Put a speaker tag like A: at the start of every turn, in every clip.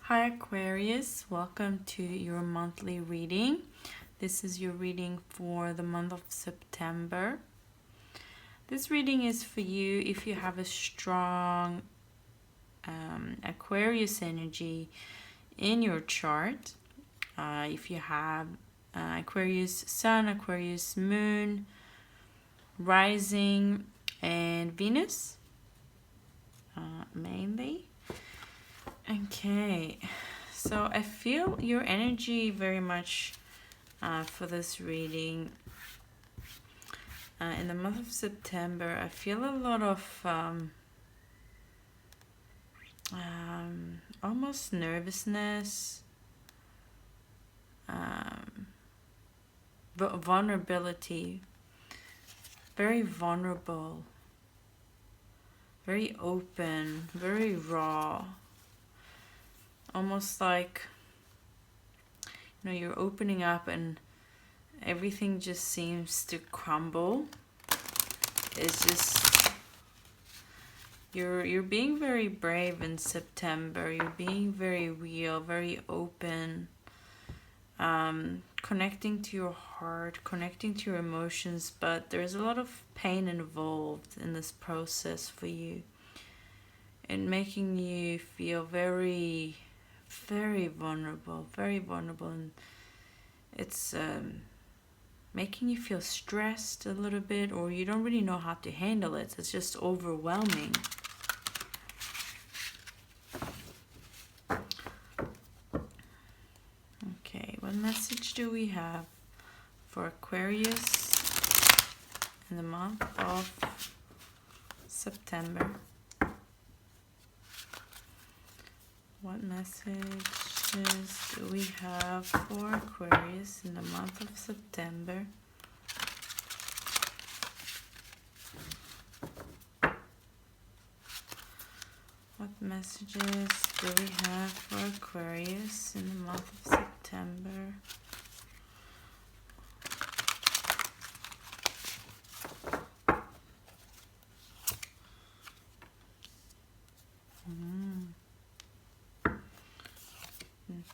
A: Hi Aquarius, welcome to your monthly reading. This is your reading for the month of September. This reading is for you if you have a strong Aquarius energy in your chart. If you have Aquarius Sun, Aquarius Moon, Rising, and Venus, mainly. Okay, so I feel your energy very much for this reading. In the month of September, I feel a lot of almost nervousness, vulnerability, very vulnerable, very open, very raw. Almost like, you're opening up and everything just seems to crumble. It's just, you're being very brave in September. You're being very real, very open, connecting to your heart, connecting to your emotions, but there's a lot of pain involved in this process for you, and making you feel very vulnerable, and it's making you feel stressed a little bit, or you don't really know how to handle it. It's just overwhelming. Okay, what message do we have for Aquarius in the month of September? What messages do we have for Aquarius in the month of September? What messages do we have for Aquarius in the month of September?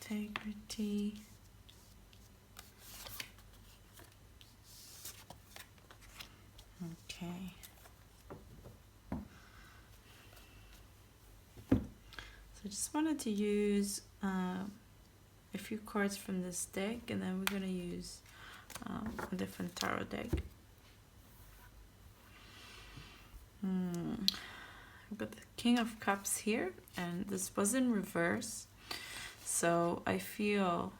A: Integrity. Okay. So I just wanted to use a few cards from this deck, and then we're going to use a different tarot deck. I've got the King of Cups here, and this was in reverse. So I feel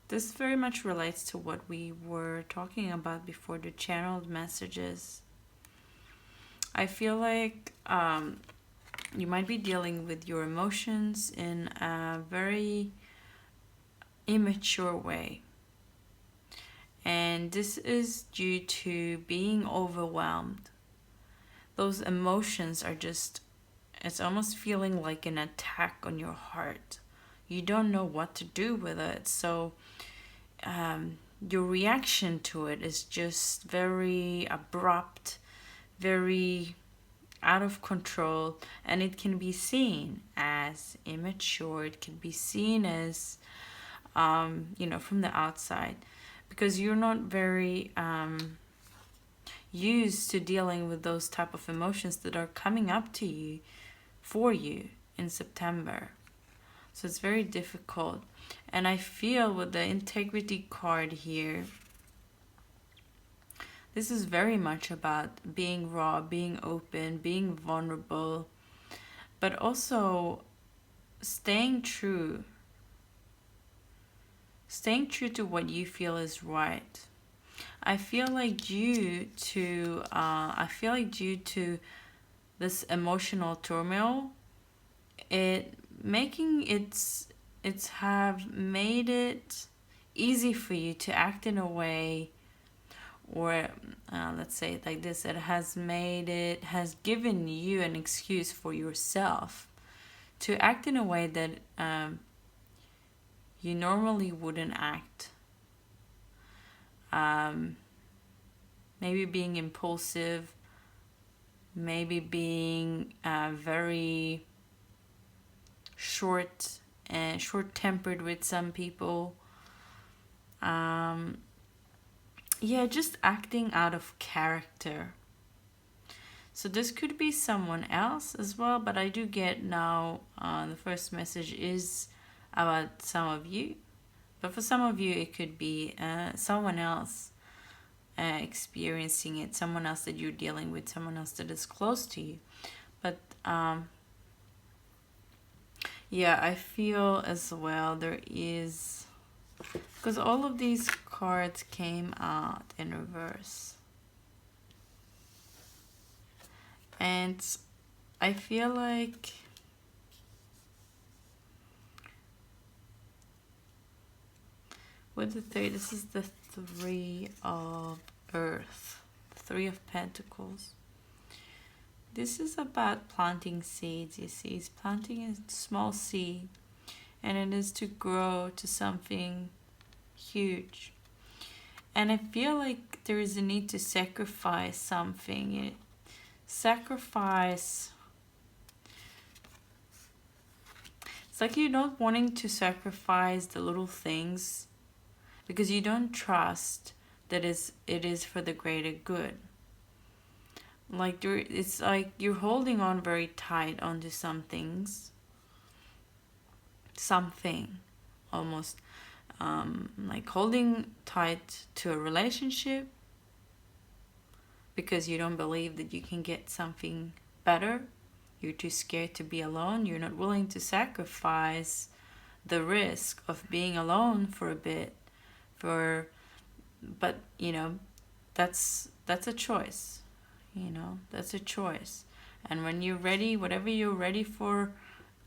A: this very much relates to what we were talking about before, the channeled messages. I feel like you might be dealing with your emotions in a very immature way. And this is due to being overwhelmed. Those emotions are just, it's almost feeling like an attack on your heart. You don't know what to do with it. So your reaction to it is just very abrupt, very out of control, and it can be seen as immature. It can be seen as, from the outside, because you're not very used to dealing with those type of emotions that are coming up to you, for you in September. So it's very difficult. And I feel with the integrity card here, this is very much about being raw, being open, being vulnerable, but also staying true to what you feel is right. I feel like due to this emotional turmoil, it's have made it easy for you to act in a way, or let's say it like this, it has given you an excuse for yourself to act in a way that you normally wouldn't act. Maybe being impulsive, maybe being very short-tempered with some people. Yeah, just acting out of character. So this could be someone else as well, but I do get now the first message is about some of you. But for some of you, it could be someone else experiencing it, someone else that you're dealing with, someone else that is close to you. But yeah, I feel as well there is, because all of these cards came out in reverse. And I feel like with the three, this is the Three of Earth, Three of Pentacles. This is about planting seeds, you see. It's planting a small seed, and it is to grow to something huge. And I feel like there is a need to sacrifice something. Sacrifice. It's like you're not wanting to sacrifice the little things because you don't trust that it is for the greater good. Like it's like you're holding on very tight onto some things. Something almost like holding tight to a relationship because you don't believe that you can get something better. You're too scared to be alone. You're not willing to sacrifice the risk of being alone for a bit. But you know, that's a choice. You know, that's a choice. And when you're ready, whatever you're ready for,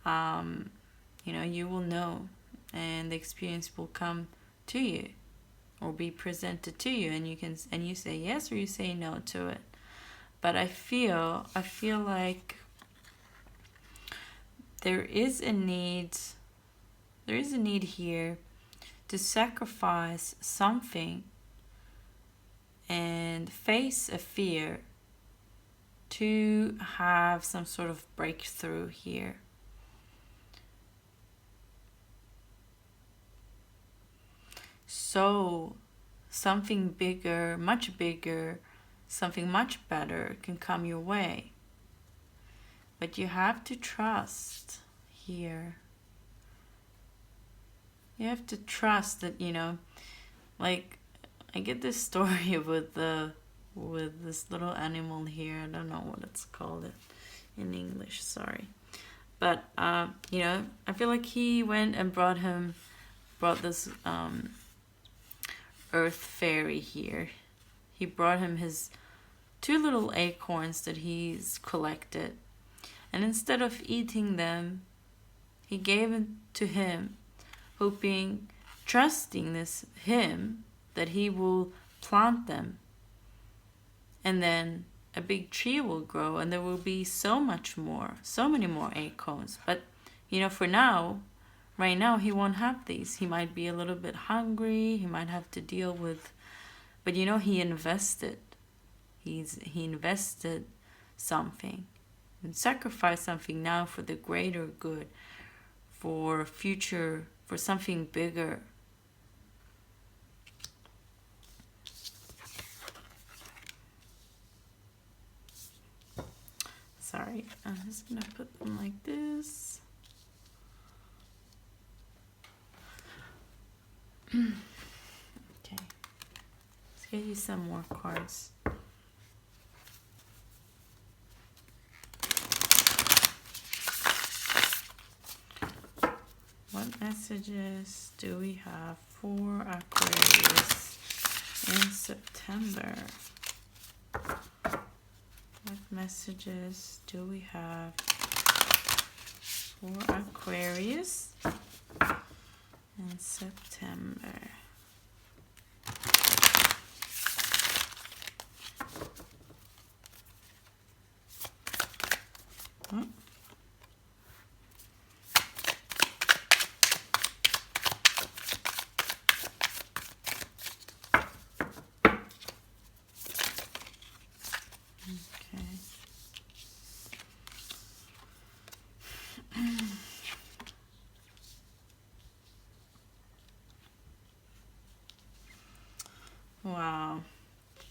A: you know, you will know, and the experience will come to you or be presented to you, and you say yes or you say no to it. But I feel like there is a need here to sacrifice something and face a fear to have some sort of breakthrough here. So something bigger, much bigger, something much better can come your way. But you have to trust here. You have to trust that, you know, like I get this story with this little animal here. I don't know what it's called in English, sorry. But you know, I feel like he went and brought this earth fairy here. He brought him his 2 little acorns that he's collected. And instead of eating them, he gave it to him, hoping, trusting him that he will plant them. And then a big tree will grow and there will be so many more acorns. But, you know, for now, right now, he won't have these. He might be a little bit hungry. He might have to deal with, but you know, he invested. He invested something and sacrificed something now for the greater good, for future, for something bigger. Sorry, I'm just gonna put them like this. Okay, let's get you some more cards. What messages do we have for Aquarius in September? What messages do we have for Aquarius in September? Oh.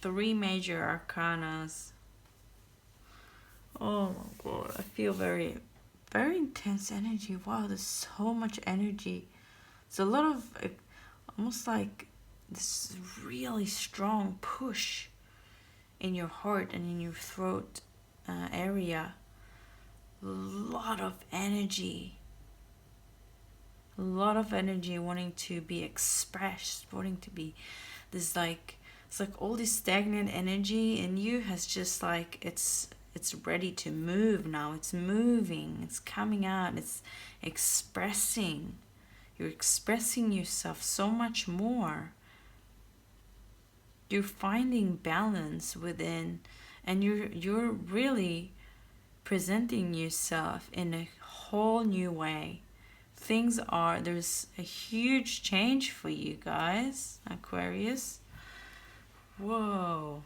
A: 3 major arcanas. Oh my god, I feel very, very intense energy. Wow, there's so much energy. It's a lot of, almost like this really strong push in your heart and in your throat area. A lot of energy. A lot of energy wanting to be expressed, wanting to be this like, it's like all this stagnant energy in you has just like, it's ready to move now. It's moving, it's coming out, it's expressing. You're expressing yourself so much more. You're finding balance within, and you're really presenting yourself in a whole new way. There's a huge change for you guys, Aquarius. Whoa.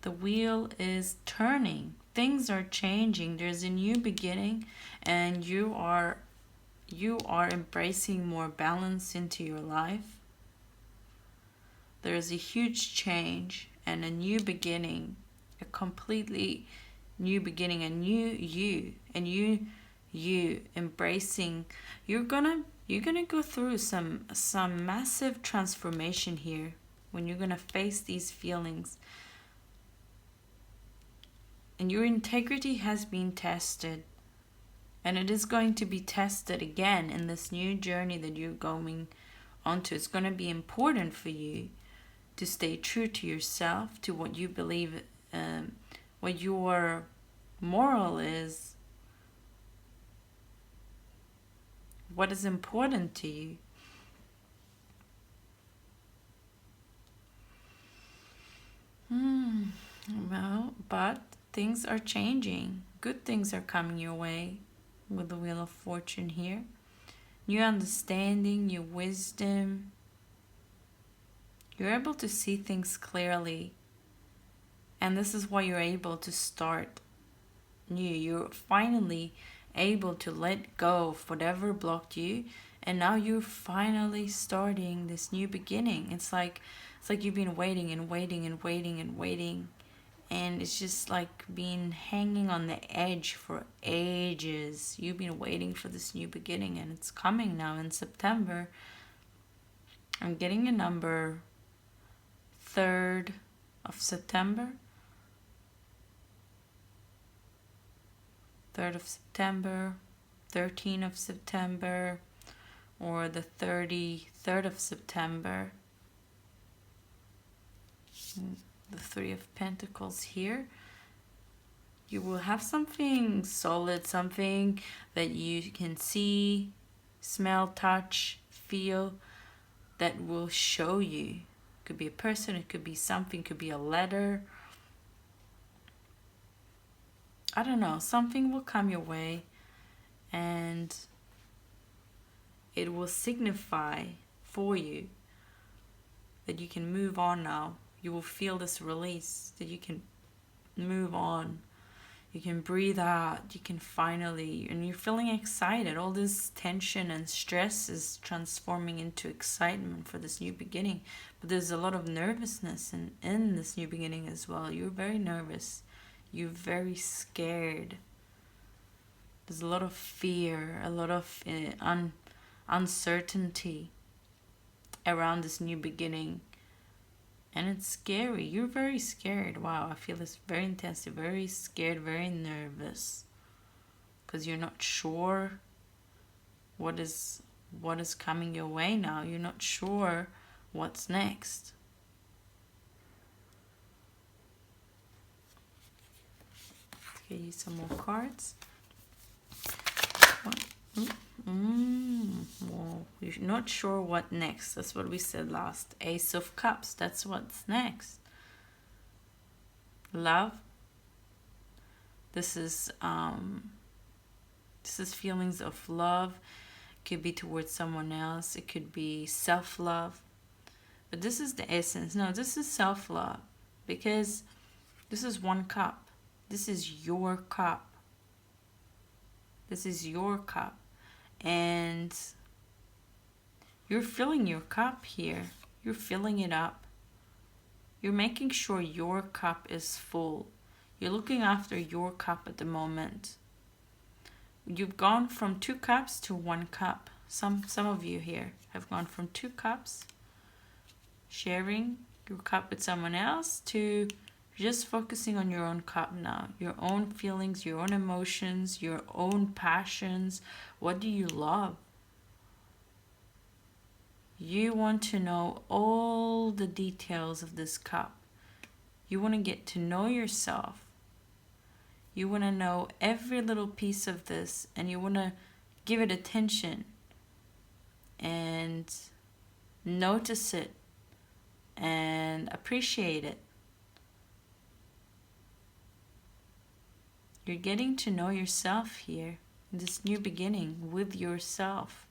A: The wheel is turning. Things are changing. There's a new beginning, and you are embracing more balance into your life. There's a huge change and a new beginning, a completely new beginning, a new you, and you embracing. You're gonna go through some massive transformation here when you're gonna face these feelings. And your integrity has been tested, and it is going to be tested again in this new journey that you're going onto. It's going to be important for you to stay true to yourself, to what you believe, what your moral is, what is important to you. Well, but things are changing. Good things are coming your way with the Wheel of Fortune here. New understanding, new wisdom. You're able to see things clearly. And this is why you're able to start new. You're finally able to let go of whatever blocked you. And now you're finally starting this new beginning. It's like you've been waiting and waiting and waiting and waiting. And it's just like being hanging on the edge for ages. You've been waiting for this new beginning, and it's coming now in September. I'm getting a number 3rd of September. 3rd of September, 13th of September, or the 33rd of September. The 3 of Pentacles here. You will have something solid, something that you can see, smell, touch, feel, that will show you. It could be a person, it could be something, it could be a letter. I don't know, something will come your way, and it will signify for you that you can move on now. You will feel this release, that you can move on. You can breathe out. You can finally, and you're feeling excited. All this tension and stress is transforming into excitement for this new beginning. But there's a lot of nervousness in this new beginning as well. You're very nervous. You're very scared. There's a lot of fear, a lot of uncertainty around this new beginning. And it's scary. You're very scared. Wow, I feel this very intensive, very scared, very nervous. Because you're not sure what is coming your way now. You're not sure what's next. Let's get you some more cards. Well, we're not sure what next. That's what we said last. Ace of Cups. That's what's next. Love. This is feelings of love. It could be towards someone else. It could be self-love. But this is the essence. No, this is self-love, because this is 1 cup. This is your cup. This is your cup. And you're filling your cup here. You're filling it up. You're making sure your cup is full. You're looking after your cup at the moment. You've gone from 2 cups to 1 cup. Some of you here have gone from 2 cups, sharing your cup with someone else, to just focusing on your own cup now. Your own feelings, your own emotions, your own passions. What do you love? You want to know all the details of this cup. You want to get to know yourself. You want to know every little piece of this, and you want to give it attention and notice it and appreciate it. You're getting to know yourself here in this new beginning, with yourself,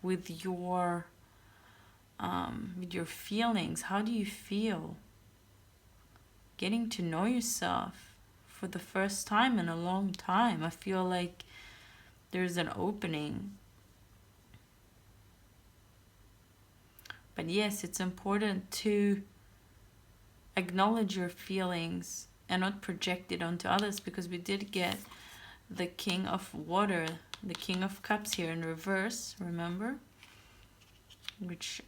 A: with your feelings. How do you feel? Getting to know yourself for the first time in a long time. I feel like there's an opening. But yes, it's important to acknowledge your feelings and not project it onto others, because we did get the King of Water, the King of Cups here in reverse, remember? Which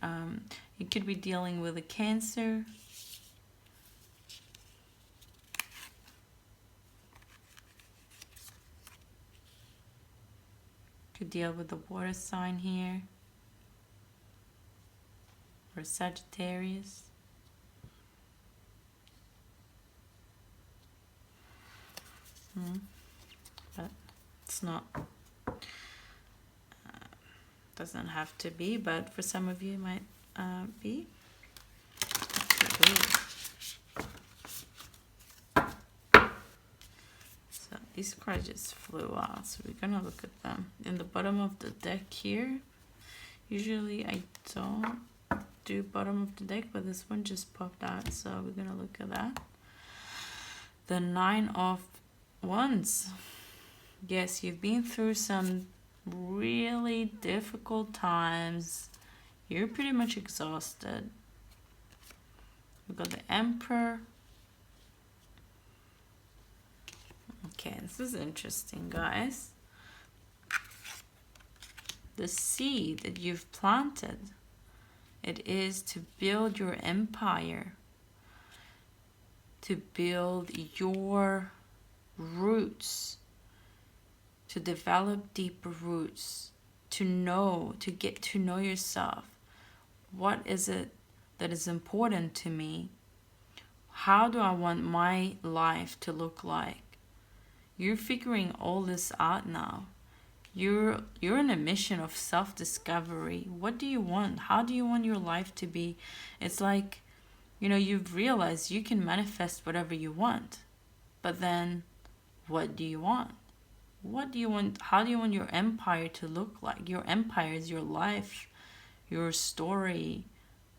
A: you could be dealing with a Cancer. Could deal with the water sign here, or Sagittarius. But it's not, doesn't have to be, but for some of you it might be. So these cards just flew out, so we're gonna look at them. In the bottom of the deck here, usually I don't do bottom of the deck, but this one just popped out, so we're gonna look at that. The 9 of Wands. Yes, you've been through some really difficult times. You're pretty much exhausted. We've got the Emperor. Okay, this is interesting, guys. The seed that you've planted, it is to build your empire, to build your roots, to develop deeper roots, to get to know yourself. What is it that is important to me? How do I want my life to look like? You're figuring all this out now. You're in a mission of self-discovery. What do you want? How do you want your life to be? It's like, you know, you've realized you can manifest whatever you want. But then, what do you want? What do you want? How do you want your empire to look like? Your empire is your life, your story.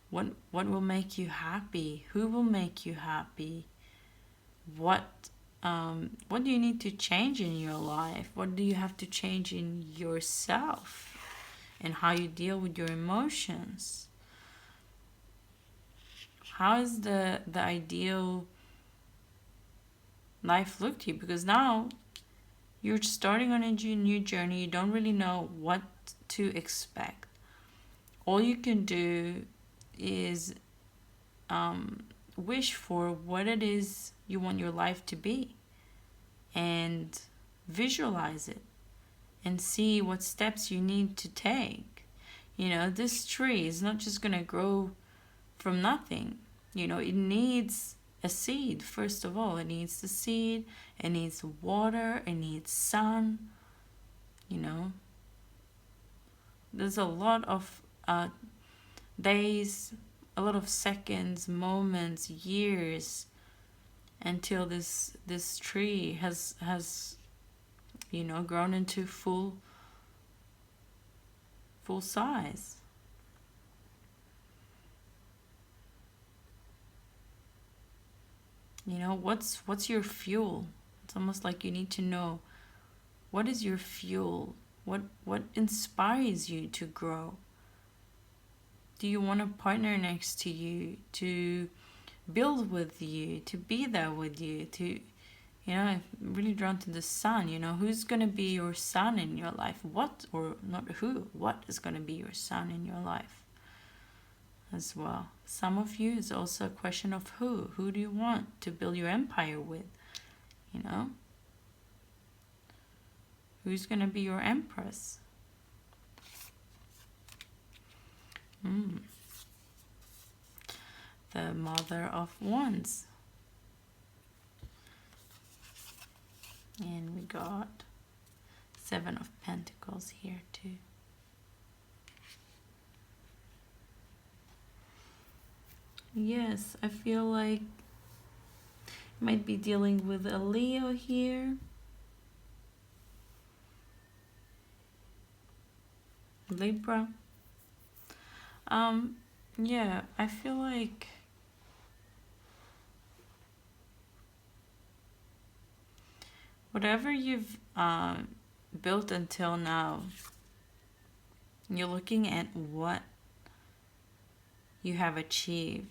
A: What will make you happy? Who will make you happy? What do you need to change in your life? What do you have to change in yourself and how you deal with your emotions? How is the ideal life look to you? Because now you're starting on a new journey. You don't really know what to expect. All you can do is wish for what it is you want your life to be, and visualize it and see what steps you need to take. You know, this tree is not just gonna grow from nothing. You know, it needs a seed. First of all, it needs the seed, it needs water, it needs sun. You know, there's a lot of days, a lot of seconds, moments, years until this tree has you know, grown into full size. You know, what's your fuel? It's almost like you need to know, what is your fuel? What inspires you to grow? Do you want a partner next to you to build with you, to be there with you, to, I'm really drawn to the sun. Who's going to be your sun in your life? What, or not who, what is going to be your sun in your life as well? Some of you is also a question of who. Who do you want to build your empire with? Who's going to be your empress? The Mother of Wands. And we got Seven of Pentacles here too. Yes, I feel like you might be dealing with a Leo here. Libra. Yeah, I feel like whatever you've built until now, you're looking at what you have achieved.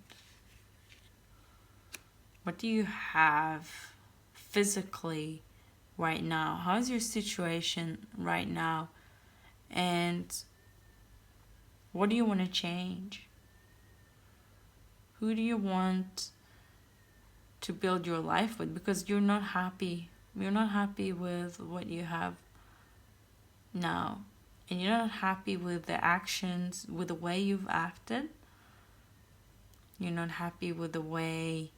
A: What do you have physically right now? How's your situation right now? And what do you want to change? Who do you want to build your life with? Because you're not happy. You're not happy with what you have now. And you're not happy with the actions, with the way you've acted. You're not happy with the way...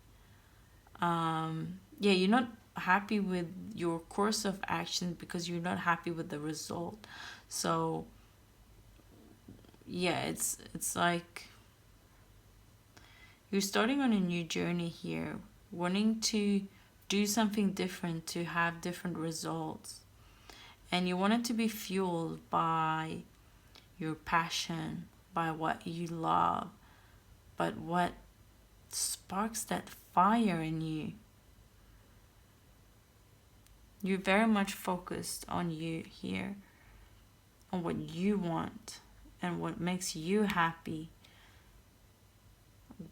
A: you're not happy with your course of action because you're not happy with the result. So, yeah, it's like you're starting on a new journey here, wanting to do something different, to have different results. And you want it to be fueled by your passion, by what you love, but what sparks that fire in you. You're very much focused on you here, on what you want and what makes you happy.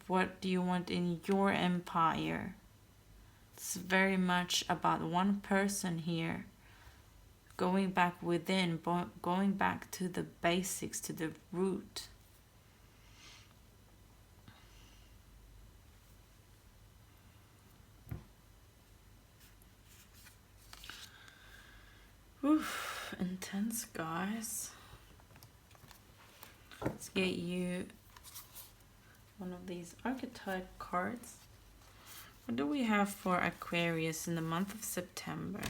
A: What do you want in your empire? It's very much about one person here, going back within, going back to the basics, to the root. Oof, intense, guys. Let's get you one of these archetype cards. What do we have for Aquarius in the month of September?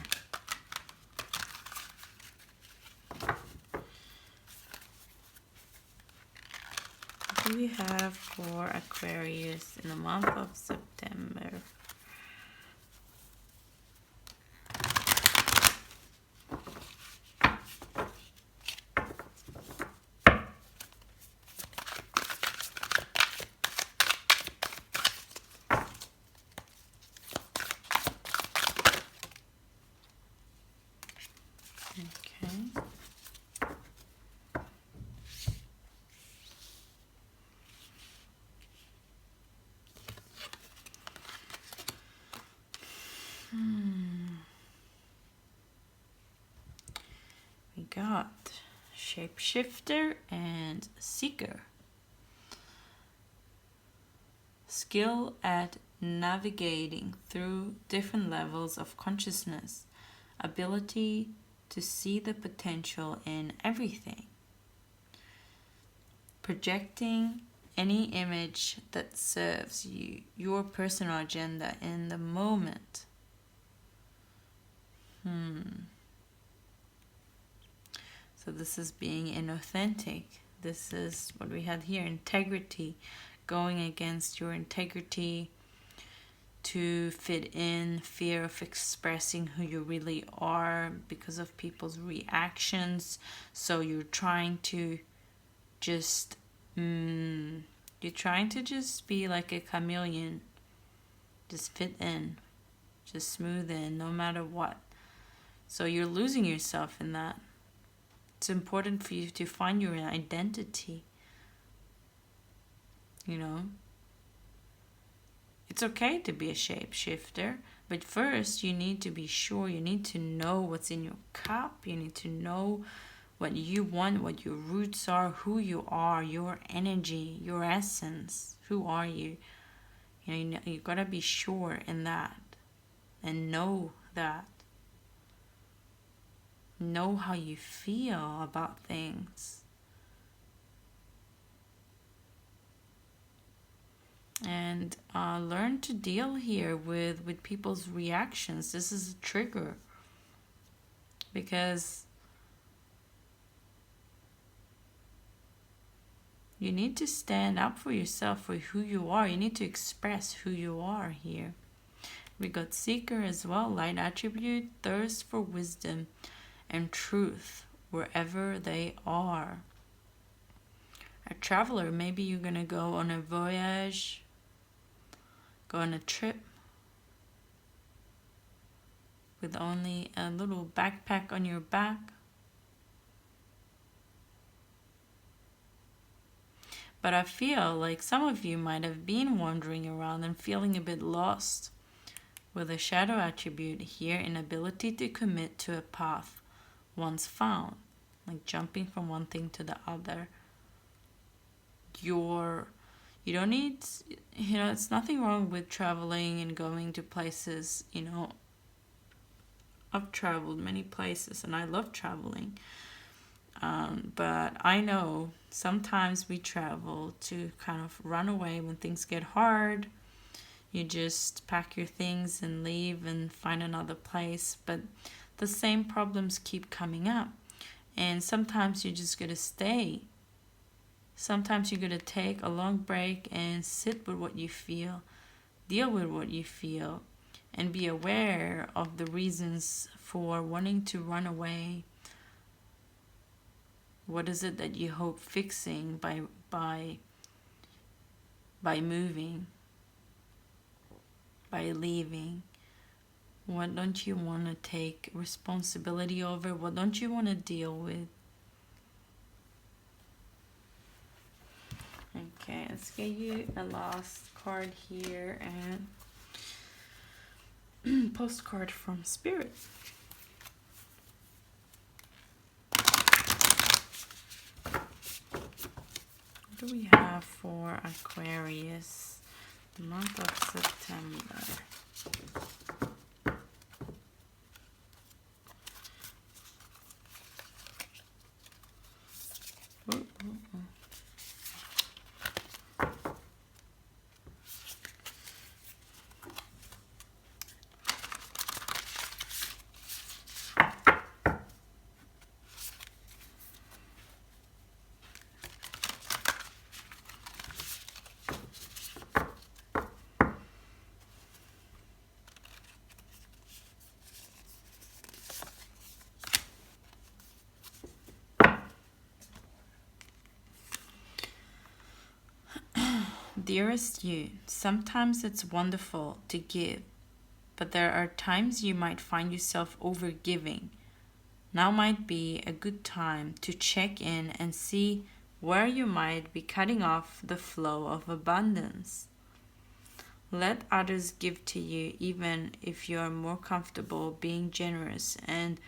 A: What do we have for Aquarius in the month of September? We got Shapeshifter and Seeker. Skill at navigating through different levels of consciousness. Ability to see the potential in everything. Projecting any image that serves you, your personal agenda in the moment. So this is being inauthentic. This is what we had here, integrity. Going against your integrity to fit in, fear of expressing who you really are because of people's reactions. So you're trying to just, you're trying to just be like a chameleon. Just fit in, just smooth in, no matter what. So you're losing yourself in that. It's important for you to find your identity. you know. It's okay to be a shapeshifter, but first you need to be sure, you need to know what's in your cup, you need to know what you want, what your roots are, who you are, your energy, your essence. Who are you? You know, you gotta be sure in that and know that. Know how you feel about things. And learn to deal here with people's reactions. This is a trigger. Because you need to stand up for yourself, for who you are. You need to express who you are here. We got seeker as well, light attribute, thirst for wisdom and truth wherever they are. A traveler, maybe you're going to go on a voyage, go on a trip with only a little backpack on your back. But I feel like some of you might have been wandering around and feeling a bit lost with a shadow attribute here, inability to commit to a path once found, like jumping from one thing to the other. You don't need, it's nothing wrong with traveling and going to places, I've traveled many places and I love traveling. But I know sometimes we travel to kind of run away when things get hard. You just pack your things and leave and find another place. But the same problems keep coming up. And sometimes you just got to stay. Sometimes you got to take a long break and sit with what you feel. Deal with what you feel. And be aware of the reasons for wanting to run away. What is it that you hope fixing by moving, by leaving? What don't you want to take responsibility over? What don't you want to deal with? Okay, let's get you a last card here and postcard from Spirit. What do we have for Aquarius, the month of September? Ooh, ooh, ooh. Dearest you, sometimes it's wonderful to give, but there are times you might find yourself overgiving. Now might be a good time to check in and see where you might be cutting off the flow of abundance. Let others give to you even if you are more comfortable being generous and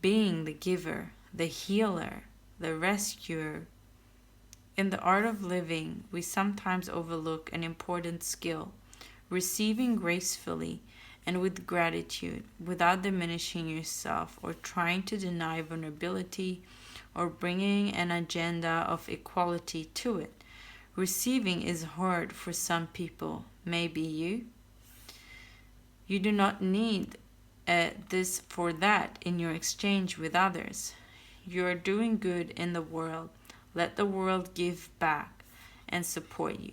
A: being the giver, the healer, the rescuer. In the art of living, we sometimes overlook an important skill, receiving gracefully and with gratitude without diminishing yourself or trying to deny vulnerability or bringing an agenda of equality to it. Receiving is hard for some people, maybe you. You do not need this for that in your exchange with others. You are doing good in the world. Let the world give back and support you.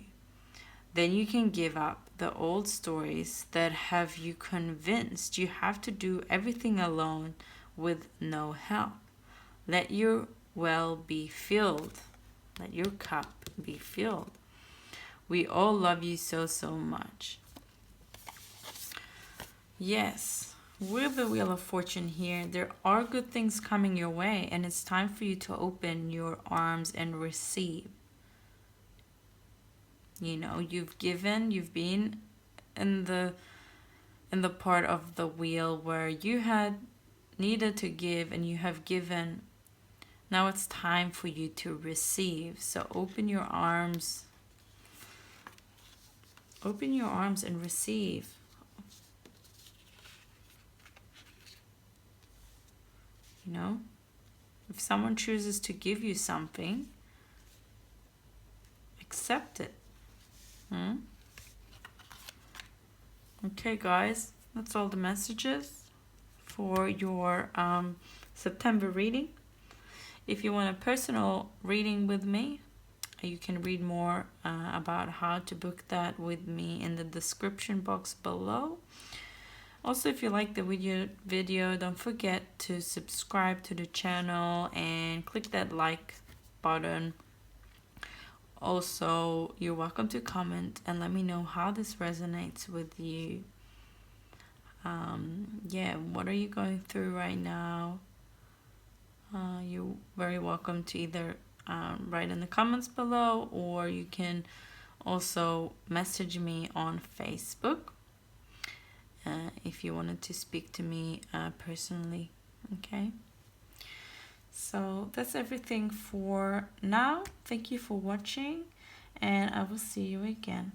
A: Then you can give up the old stories that have you convinced you have to do everything alone with no help. Let your well be filled. Let your cup be filled. We all love you so, so much. Yes. With the Wheel of Fortune here, there are good things coming your way, and it's time for you to open your arms and receive. You know, you've given, you've been in the part of the wheel where you had needed to give and you have given. Now it's time for you to receive. So open your arms. Open your arms and receive. You know, if someone chooses to give you something, accept it. Okay, guys, that's all the messages for your September reading. If you want a personal reading with me, you can read more about how to book that with me in the description box below. Also, if you like the video, don't forget to subscribe to the channel and click that like button. Also, you're welcome to comment and let me know how this resonates with you. Yeah, what are you going through right now? You're very welcome to either write in the comments below, or you can also message me on Facebook if you wanted to speak to me personally. Okay, so that's everything for now. Thank you for watching, and I will see you again.